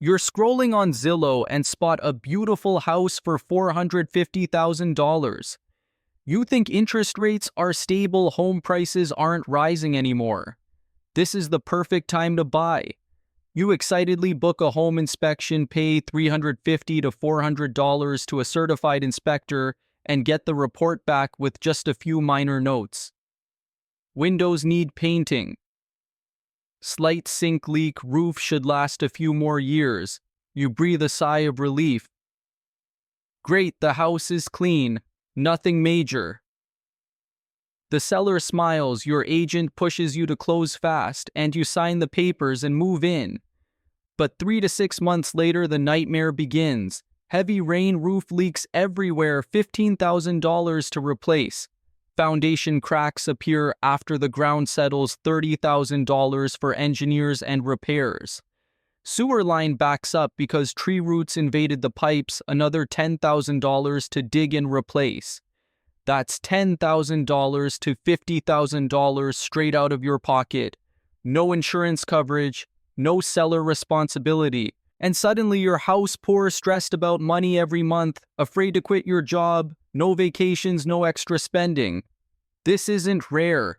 You're scrolling on Zillow and spot a beautiful house for $450,000. You think interest rates are stable, home prices aren't rising anymore. This is the perfect time to buy. You excitedly book a home inspection, pay $350 to $400 to a certified inspector, and get the report back with just a few minor notes. Windows need painting. Slight sink leak, roof should last a few more years. You breathe a sigh of relief. Great, the house is clean. Nothing major. The seller smiles, your agent pushes you to close fast, and you sign the papers and move in. But 3 to 6 months later, the nightmare begins. Heavy rain, roof leaks everywhere, $15,000 to replace. Foundation cracks appear after the ground settles, $30,000 for engineers and repairs. Sewer line backs up because tree roots invaded the pipes, another $10,000 to dig and replace. That's $10,000 to $50,000 straight out of your pocket. No insurance coverage, no seller responsibility. And suddenly your house poor, stressed about money every month, afraid to quit your job, no vacations, no extra spending. This isn't rare.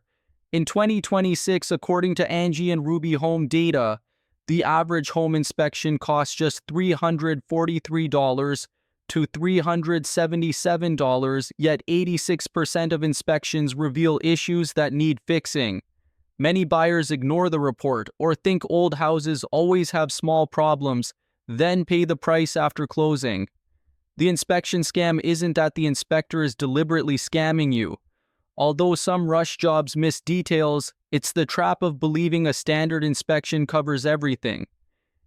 In 2026, according to Angie and Ruby Home data, the average home inspection costs just $343 to $377, yet 86% of inspections reveal issues that need fixing. Many buyers ignore the report or think old houses always have small problems, then pay the price after closing. The inspection scam isn't that the inspector is deliberately scamming you. Although some rush jobs miss details, it's the trap of believing a standard inspection covers everything.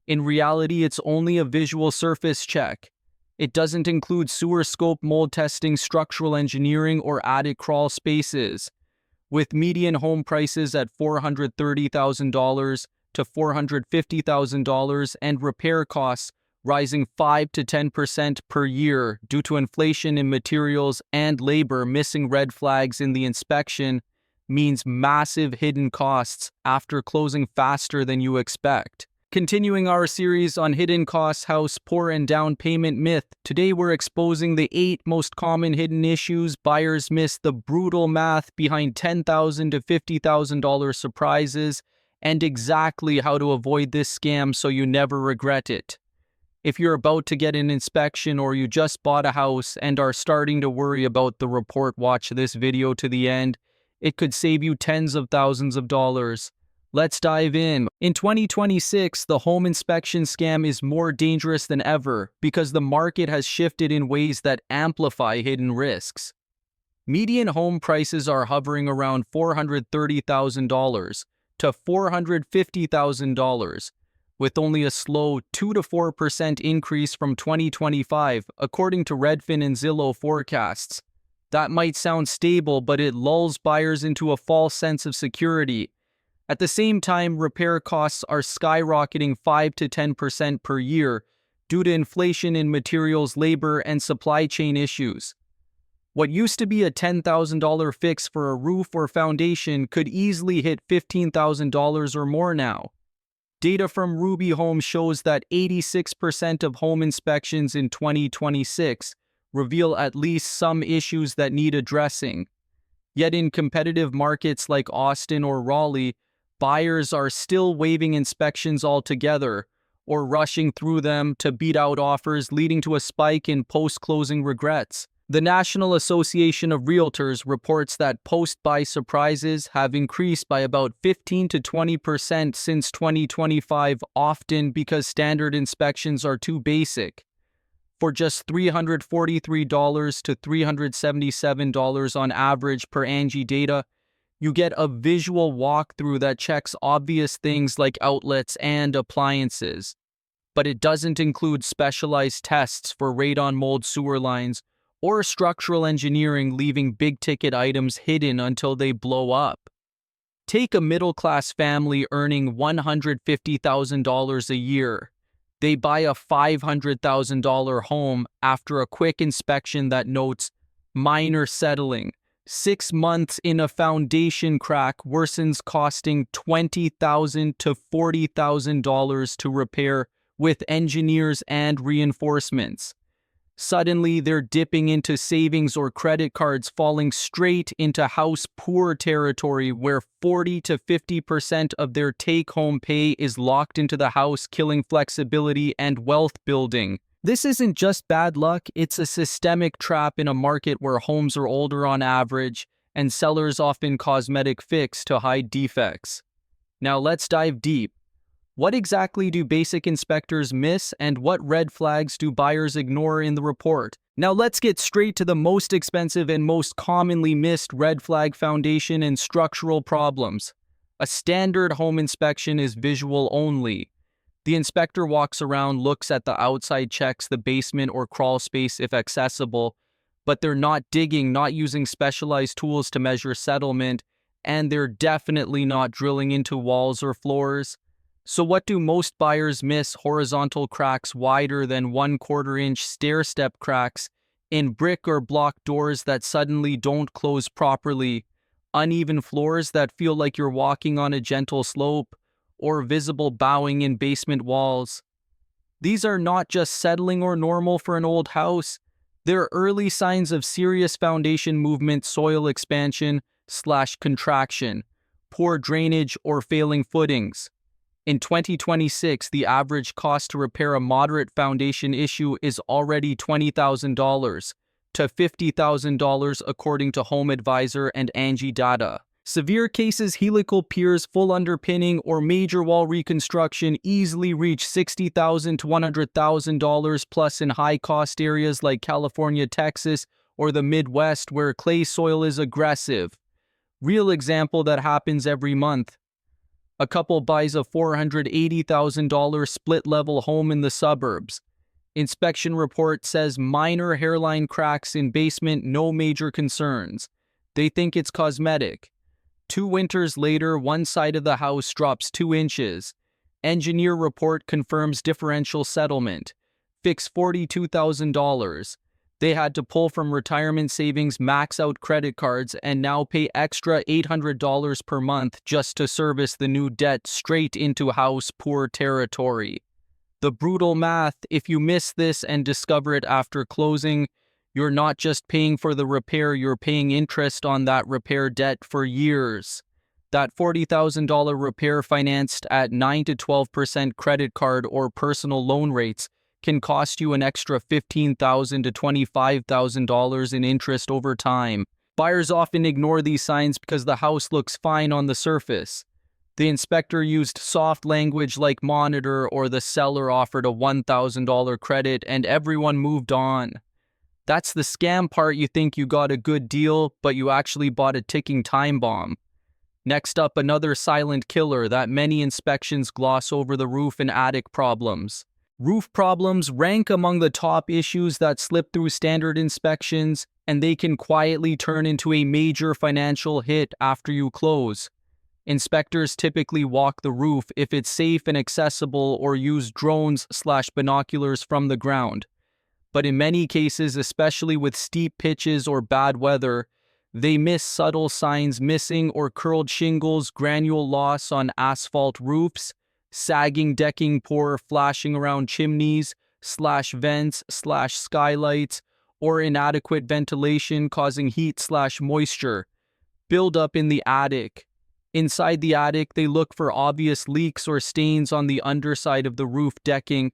In reality, it's only a visual surface check. It doesn't include sewer scope, mold testing, structural engineering, or attic crawl spaces. With median home prices at $430,000 to $450,000 and repair costs rising 5 to 10% per year due to inflation in materials and labor, missing red flags in the inspection means massive hidden costs after closing faster than you expect. Continuing our series on hidden costs, house poor and down payment myth, today we're exposing the 8 most common hidden issues buyers miss, the brutal math behind $10,000 to $50,000 surprises, and exactly how to avoid this scam so you never regret it. If you're about to get an inspection or you just bought a house and are starting to worry about the report, watch this video to the end. It could save you tens of thousands of dollars. Let's dive in. In 2026, the home inspection scam is more dangerous than ever because the market has shifted in ways that amplify hidden risks. Median home prices are hovering around $430,000 to $450,000, with only a slow 2 to 4% increase from 2025, according to Redfin and Zillow forecasts. That might sound stable, but it lulls buyers into a false sense of security. At the same time, repair costs are skyrocketing 5 to 10% per year due to inflation in materials, labor, and supply chain issues. What used to be a $10,000 fix for a roof or foundation could easily hit $15,000 or more now. Data from Ruby Home shows that 86% of home inspections in 2026 reveal at least some issues that need addressing. Yet in competitive markets like Austin or Raleigh, buyers are still waiving inspections altogether or rushing through them to beat out offers, leading to a spike in post-closing regrets. The National Association of Realtors reports that post-buy surprises have increased by about 15 to 20% since 2025, often because standard inspections are too basic. For just $343 to $377 on average per Angie data, you get a visual walkthrough that checks obvious things like outlets and appliances. But it doesn't include specialized tests for radon mold sewer lines or structural engineering, leaving big-ticket items hidden until they blow up. Take a middle-class family earning $150,000 a year. They buy a $500,000 home after a quick inspection that notes minor settling. 6 months in, a foundation crack worsens, costing $20,000 to $40,000 to repair, with engineers and reinforcements. Suddenly, they're dipping into savings or credit cards, falling straight into house poor territory where 40 to 50% of their take-home pay is locked into the house, killing flexibility and wealth building. This isn't just bad luck, it's a systemic trap in a market where homes are older on average and sellers often cosmetic fix to hide defects. Now let's dive deep. What exactly do basic inspectors miss, and what red flags do buyers ignore in the report? Now let's get straight to the most expensive and most commonly missed red flag: foundation and structural problems. A standard home inspection is visual only. The inspector walks around, looks at the outside, checks the basement or crawl space if accessible, but they're not digging, not using specialized tools to measure settlement, and they're definitely not drilling into walls or floors. So what do most buyers miss? Horizontal cracks wider than 1/4 inch, stair-step cracks in brick or block doors that suddenly don't close properly, uneven floors that feel like you're walking on a gentle slope, or visible bowing in basement walls. These are not just settling or normal for an old house. They're early signs of serious foundation movement, soil expansion/contraction, poor drainage, or failing footings. In 2026, the average cost to repair a moderate foundation issue is already $20,000 to $50,000 according to Home Advisor and Angie data. Severe cases, helical piers, full underpinning, or major wall reconstruction easily reach $60,000 to $100,000 plus in high-cost areas like California, Texas, or the Midwest where clay soil is aggressive. Real example that happens every month. A couple buys a $480,000 split-level home in the suburbs. Inspection report says minor hairline cracks in basement, no major concerns. They think it's cosmetic. 2 winters later, one side of the house drops 2 inches. Engineer report confirms differential settlement. Fix $42,000. They had to pull from retirement savings, max out credit cards, and now pay extra $800 per month just to service the new debt, straight into house poor territory. The brutal math: if you miss this and discover it after closing, you're not just paying for the repair, you're paying interest on that repair debt for years. That $40,000 repair, financed at 9 to 12% credit card or personal loan rates, can cost you an extra $15,000 to $25,000 in interest over time. Buyers often ignore these signs because the house looks fine on the surface. The inspector used soft language like monitor, or the seller offered a $1,000 credit, and everyone moved on. That's the scam part. You think you got a good deal, but you actually bought a ticking time bomb. Next up, another silent killer that many inspections gloss over: the roof and attic problems. Roof problems rank among the top issues that slip through standard inspections, and they can quietly turn into a major financial hit after you close. Inspectors typically walk the roof if it's safe and accessible, or use drones/binoculars from the ground. But in many cases, especially with steep pitches or bad weather, they miss subtle signs: missing or curled shingles, granule loss on asphalt roofs, sagging decking, poor flashing around chimneys/vents/skylights, or inadequate ventilation causing heat/moisture buildup in the attic. Inside the attic, they look for obvious leaks or stains on the underside of the roof decking,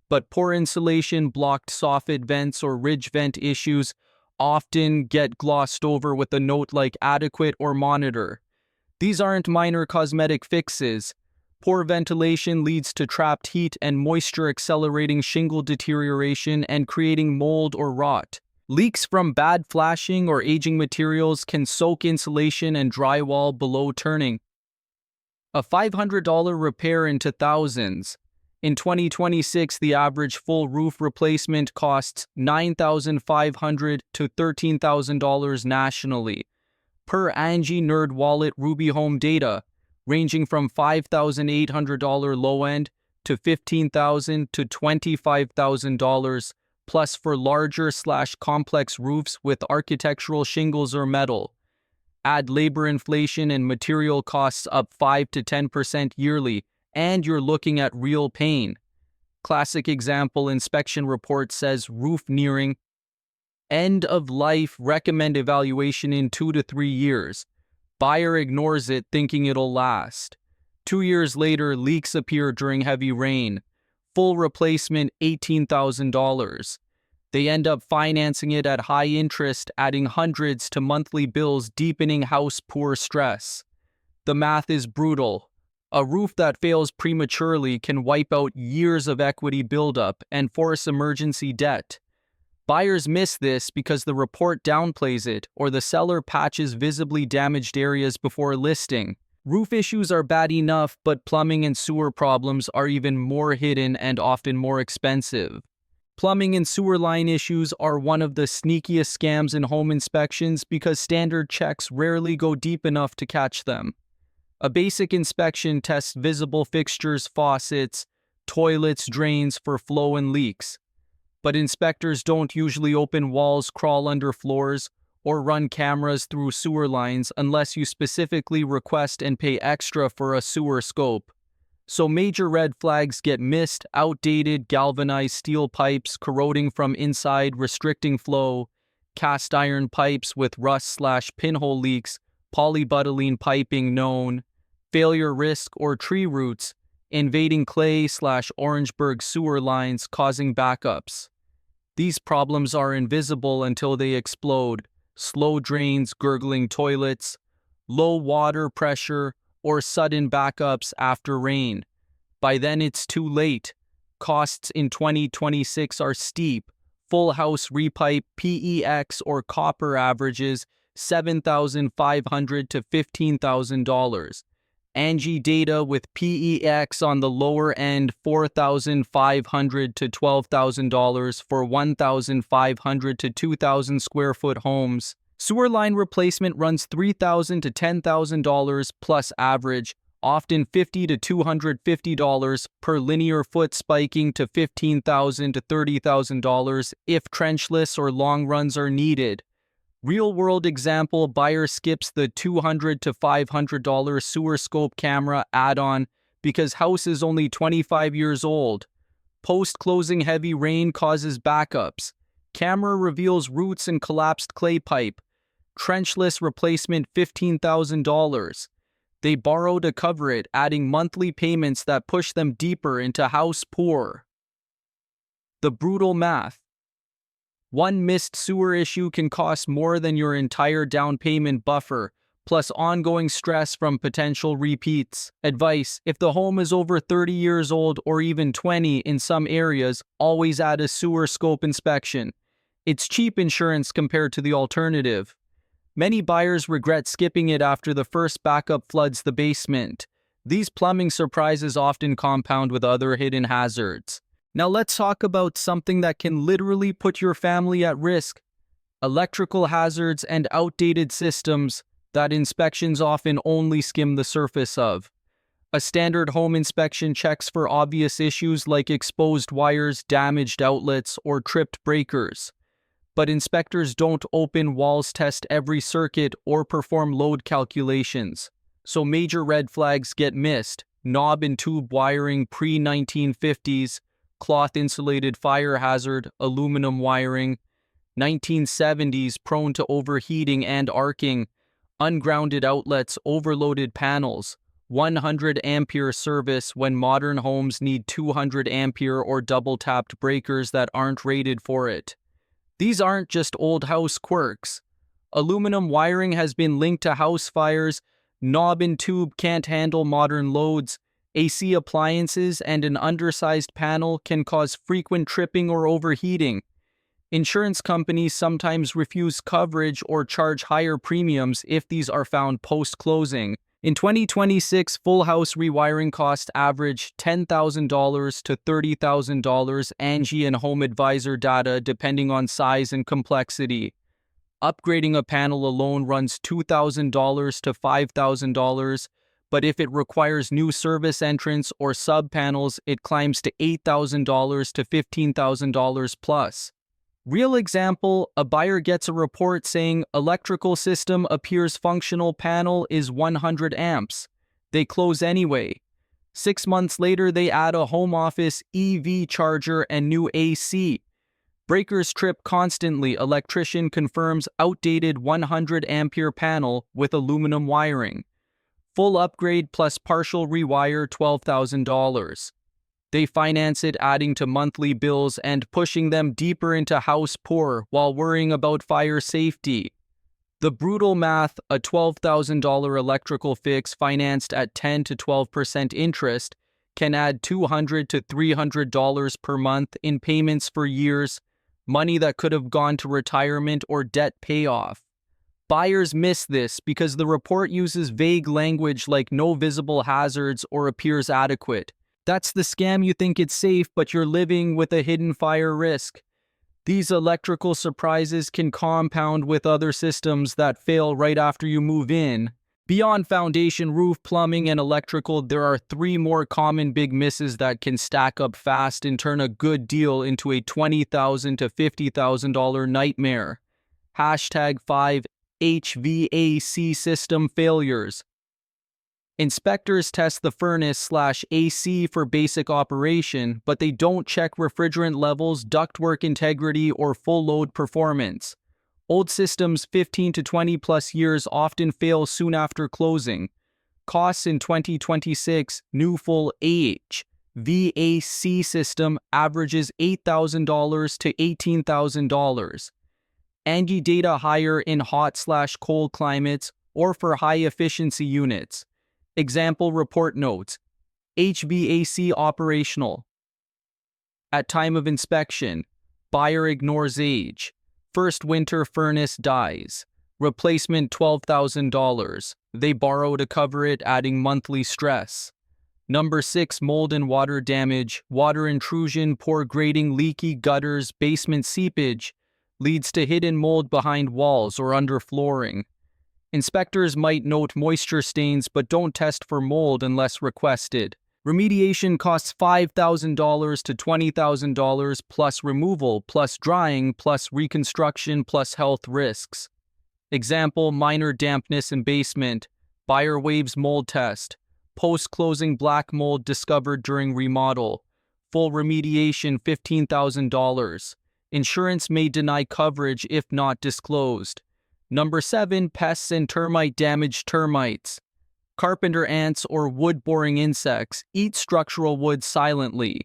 but poor insulation, blocked soffit vents, or ridge vent issues often get glossed over with a note like adequate or monitor. These aren't minor cosmetic fixes. Poor ventilation leads to trapped heat and moisture, accelerating shingle deterioration and creating mold or rot. Leaks from bad flashing or aging materials can soak insulation and drywall below turning a $500 repair into thousands. In 2026, the average full roof replacement costs $9,500 to $13,000 nationally. Per Angie NerdWallet Ruby Home data, ranging from $5,800 low end to $15,000 to $25,000, plus for larger/complex roofs with architectural shingles or metal. Add labor inflation and material costs up 5 to 10% yearly, and you're looking at real pain. Classic example: inspection report says roof nearing end of life, recommend evaluation in 2 to 3 years. Buyer ignores it thinking it'll last. 2 years later, leaks appear during heavy rain. Full replacement, $18,000. They end up financing it at high interest, adding hundreds to monthly bills, deepening house poor stress. The math is brutal. A roof that fails prematurely can wipe out years of equity buildup and force emergency debt. Buyers miss this because the report downplays it or the seller patches visibly damaged areas before listing. Roof issues are bad enough, but plumbing and sewer problems are even more hidden and often more expensive. Plumbing and sewer line issues are one of the sneakiest scams in home inspections because standard checks rarely go deep enough to catch them. A basic inspection tests visible fixtures, faucets, toilets, drains for flow and leaks. But inspectors don't usually open walls, crawl under floors, or run cameras through sewer lines unless you specifically request and pay extra for a sewer scope. So major red flags get missed: outdated galvanized steel pipes corroding from inside, restricting flow, cast iron pipes with rust/pinhole leaks, polybutylene piping known, failure risk or tree roots, invading clay/Orangeburg sewer lines causing backups. These problems are invisible until they explode: slow drains, gurgling toilets, low water pressure, or sudden backups after rain. By then it's too late. Costs in 2026 are steep. Full house repipe, PEX or copper averages $7,500 to $15,000. Angie data with PEX on the lower end $4,500 to $12,000 for 1,500 to 2,000 square foot homes. Sewer line replacement runs $3,000 to $10,000 plus average, often $50 to $250 per linear foot, spiking to $15,000 to $30,000 if trenchless or long runs are needed. Real-world example: buyer skips the $200 to $500 sewer scope camera add-on because house is only 25 years old. Post-closing heavy rain causes backups. Camera reveals roots and collapsed clay pipe. Trenchless replacement $15,000. They borrow to cover it, adding monthly payments that push them deeper into house poor. The brutal math. One missed sewer issue can cost more than your entire down payment buffer, plus ongoing stress from potential repeats. Advice: if the home is over 30 years old or even 20 in some areas, always add a sewer scope inspection. It's cheap insurance compared to the alternative. Many buyers regret skipping it after the first backup floods the basement. These plumbing surprises often compound with other hidden hazards. Now let's talk about something that can literally put your family at risk: electrical hazards and outdated systems that inspections often only skim the surface of. A standard home inspection checks for obvious issues like exposed wires, damaged outlets, or tripped breakers. But inspectors don't open walls, test every circuit, or perform load calculations. So major red flags get missed: knob and tube wiring pre-1950s, cloth-insulated fire hazard, aluminum wiring, 1970s prone to overheating and arcing, ungrounded outlets, overloaded panels, 100-ampere service when modern homes need 200-ampere or double-tapped breakers that aren't rated for it. These aren't just old house quirks. Aluminum wiring has been linked to house fires, knob and tube can't handle modern loads, AC appliances and an undersized panel can cause frequent tripping or overheating. Insurance companies sometimes refuse coverage or charge higher premiums if these are found post-closing. In 2026, full house rewiring costs average $10,000 to $30,000, Angie and Home Advisor data depending on size and complexity. Upgrading a panel alone runs $2,000 to $5,000, but if it requires new service entrance or sub-panels, it climbs to $8,000 to $15,000 plus. Real example: a buyer gets a report saying electrical system appears functional, panel is 100 amps. They close anyway. 6 months later, they add a home office EV charger and new AC. Breakers trip constantly. Electrician confirms outdated 100 ampere panel with aluminum wiring. Full upgrade plus partial rewire, $12,000. They finance it, adding to monthly bills and pushing them deeper into house poor while worrying about fire safety. The brutal math: a $12,000 electrical fix financed at 10 to 12% interest can add $200 to $300 per month in payments for years, money that could have gone to retirement or debt payoff. Buyers miss this because the report uses vague language like no visible hazards or appears adequate. That's the scam. You think it's safe, but you're living with a hidden fire risk. These electrical surprises can compound with other systems that fail right after you move in. Beyond foundation, roof, plumbing, and electrical, there are 3 more common big misses that can stack up fast and turn a good deal into a $20,000 to $50,000 nightmare. #5 HVAC system failures. Inspectors test the furnace/AC for basic operation, but they don't check refrigerant levels, ductwork integrity, or full load performance. Old systems 15 to 20 plus years often fail soon after closing. Costs in 2026, new full HVAC system averages $8,000 to $18,000. ANGI data higher in hot/cold climates or for high-efficiency units. Example report notes: HVAC operational. At time of inspection, buyer ignores age. First winter furnace dies. Replacement $12,000. They borrow to cover it, adding monthly stress. Number 6, mold and water damage. Water intrusion, poor grading, leaky gutters, basement seepage leads to hidden mold behind walls or under flooring. Inspectors might note moisture stains but don't test for mold unless requested. Remediation costs $5,000 to $20,000 plus removal, plus drying, plus reconstruction, plus health risks. Example: minor dampness in basement. Buyer waives mold test. Post-closing black mold discovered during remodel. Full remediation $15,000. Insurance may deny coverage if not disclosed. Number 7, pests and termite damage. Termites, carpenter ants, or wood-boring insects eat structural wood silently.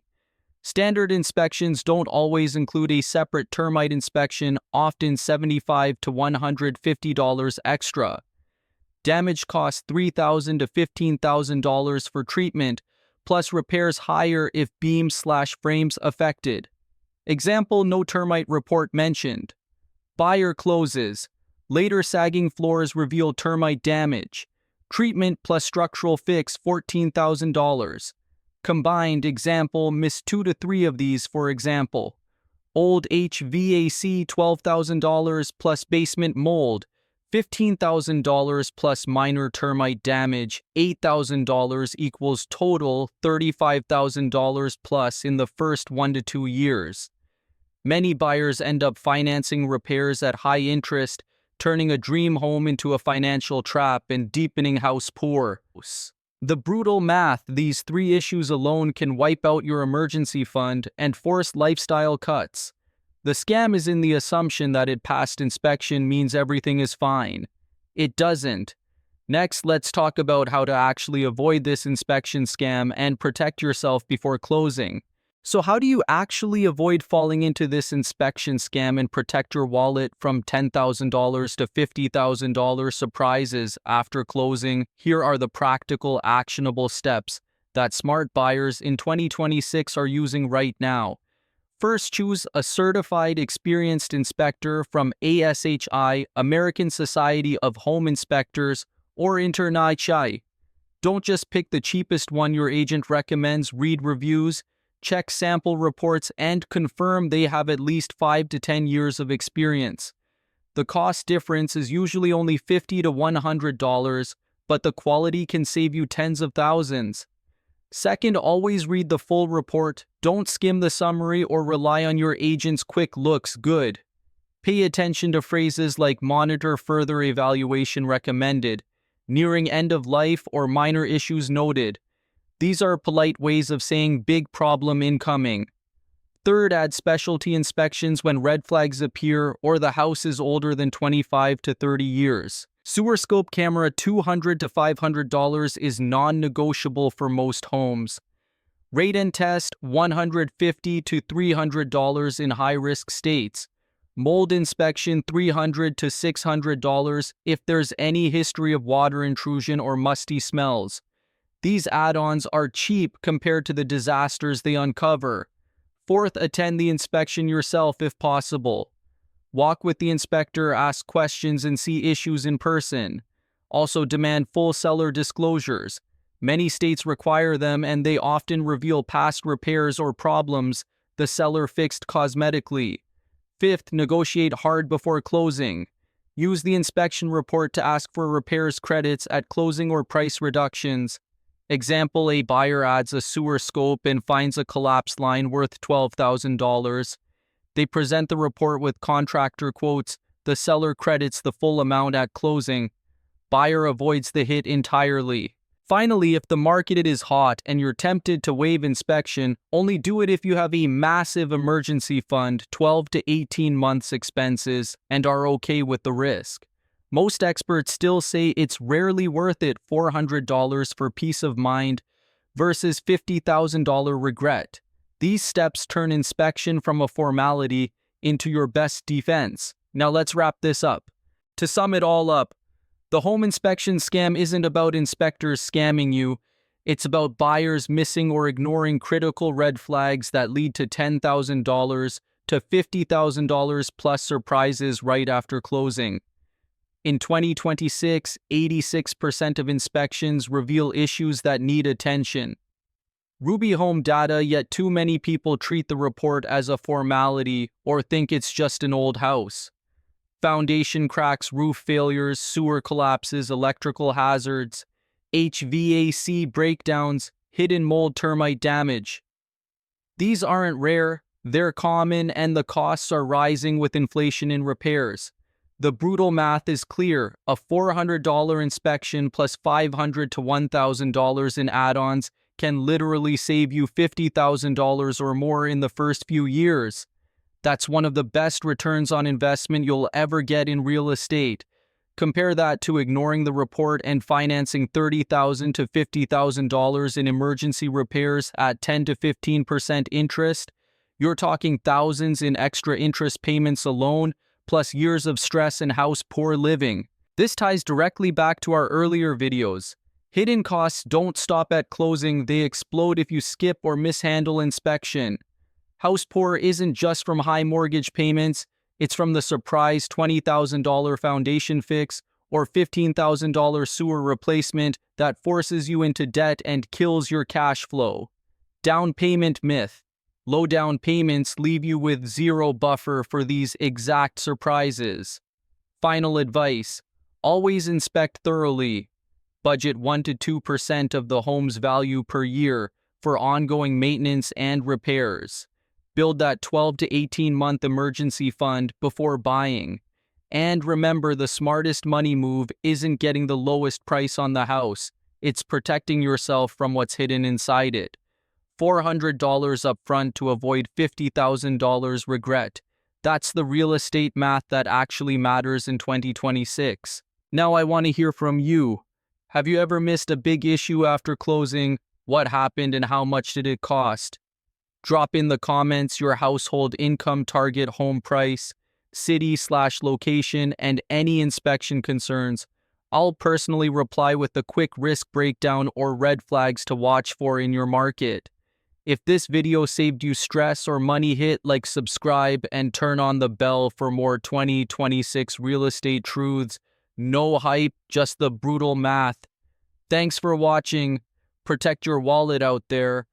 Standard inspections don't always include a separate termite inspection, often $75 to $150 extra. Damage costs $3,000 to $15,000 for treatment, plus repairs higher if beams/frames affected. Example: no termite report mentioned. Buyer closes. Later sagging floors reveal termite damage. Treatment plus structural fix $14,000. Combined, example, miss 2 to 3 of these for example. Old HVAC $12,000 plus basement mold, $15,000 plus minor termite damage, $8,000 equals total $35,000 plus in the first 1 to 2 years. Many buyers end up financing repairs at high interest, turning a dream home into a financial trap and deepening house poor. The brutal math: these 3 issues alone can wipe out your emergency fund and force lifestyle cuts. The scam is in the assumption that it passed inspection means everything is fine. It doesn't. Next, let's talk about how to actually avoid this inspection scam and protect yourself before closing. So how do you actually avoid falling into this inspection scam and protect your wallet from $10,000 to $50,000 surprises after closing? Here are the practical, actionable steps that smart buyers in 2026 are using right now. First, choose a certified, experienced inspector from ASHI, American Society of Home Inspectors, or InterNACHI. Don't just pick the cheapest one your agent recommends. Read reviews, check sample reports, and confirm they have at least 5 to 10 years of experience. The cost difference is usually only $50 to $100, but the quality can save you tens of thousands. Second, always read the full report. Don't skim the summary or rely on your agent's quick "looks good." Pay attention to phrases like "monitor further evaluation recommended," "nearing end of life," or "minor issues noted." These are polite ways of saying big problem incoming. Third, add specialty inspections when red flags appear or the house is older than 25 to 30 years. Sewer scope camera $200 to $500 is non-negotiable for most homes. Rate and test $150 to $300 in high-risk states. Mold inspection $300 to $600 if there's any history of water intrusion or musty smells. These add-ons are cheap compared to the disasters they uncover. Fourth, attend the inspection yourself if possible. Walk with the inspector, ask questions, and see issues in person. Also demand full seller disclosures. Many states require them, and they often reveal past repairs or problems the seller fixed cosmetically. Fifth, negotiate hard before closing. Use the inspection report to ask for repairs credits at closing or price reductions. Example, a buyer adds a sewer scope and finds a collapsed line worth $12,000. They present the report with contractor quotes. The seller credits the full amount at closing. Buyer avoids the hit entirely. Finally, if the market is hot and you're tempted to waive inspection, only do it if you have a massive emergency fund, 12 to 18 months expenses, and are okay with the risk. Most experts still say it's rarely worth it, $400 for peace of mind versus $50,000 regret. These steps turn inspection from a formality into your best defense. Now let's wrap this up. To sum it all up, the home inspection scam isn't about inspectors scamming you. It's about buyers missing or ignoring critical red flags that lead to $10,000 to $50,000 plus surprises right after closing. In 2026, 86% of inspections reveal issues that need attention. Ruby Home data, yet too many people treat the report as a formality or think it's just an old house. Foundation cracks, roof failures, sewer collapses, electrical hazards, HVAC breakdowns, hidden mold termite damage. These aren't rare, they're common, and the costs are rising with inflation in repairs. The brutal math is clear. A $400 inspection plus $500 to $1,000 in add-ons can literally save you $50,000 or more in the first few years. That's one of the best returns on investment you'll ever get in real estate. Compare that to ignoring the report and financing $30,000 to $50,000 in emergency repairs at 10 to 15% interest. You're talking thousands in extra interest payments alone, plus years of stress and house poor living. This ties directly back to our earlier videos. Hidden costs don't stop at closing, they explode if you skip or mishandle inspection. House poor isn't just from high mortgage payments, it's from the surprise $20,000 foundation fix or $15,000 sewer replacement that forces you into debt and kills your cash flow. Down payment myth. Low down payments leave you with zero buffer for these exact surprises. Final advice: always inspect thoroughly. Budget 1 to 2% of the home's value per year for ongoing maintenance and repairs. Build that 12 to 18-month emergency fund before buying. And remember, the smartest money move isn't getting the lowest price on the house. It's protecting yourself from what's hidden inside it. $400 up front to avoid $50,000 regret. That's the real estate math that actually matters in 2026. Now I want to hear from you. Have you ever missed a big issue after closing? What happened and how much did it cost? Drop in the comments your household income target home price, city/location, and any inspection concerns. I'll personally reply with a quick risk breakdown or red flags to watch for in your market. If this video saved you stress or money, hit like, subscribe, and turn on the bell for more 2026 real estate truths. No hype, just the brutal math. Thanks for watching. Protect your wallet out there.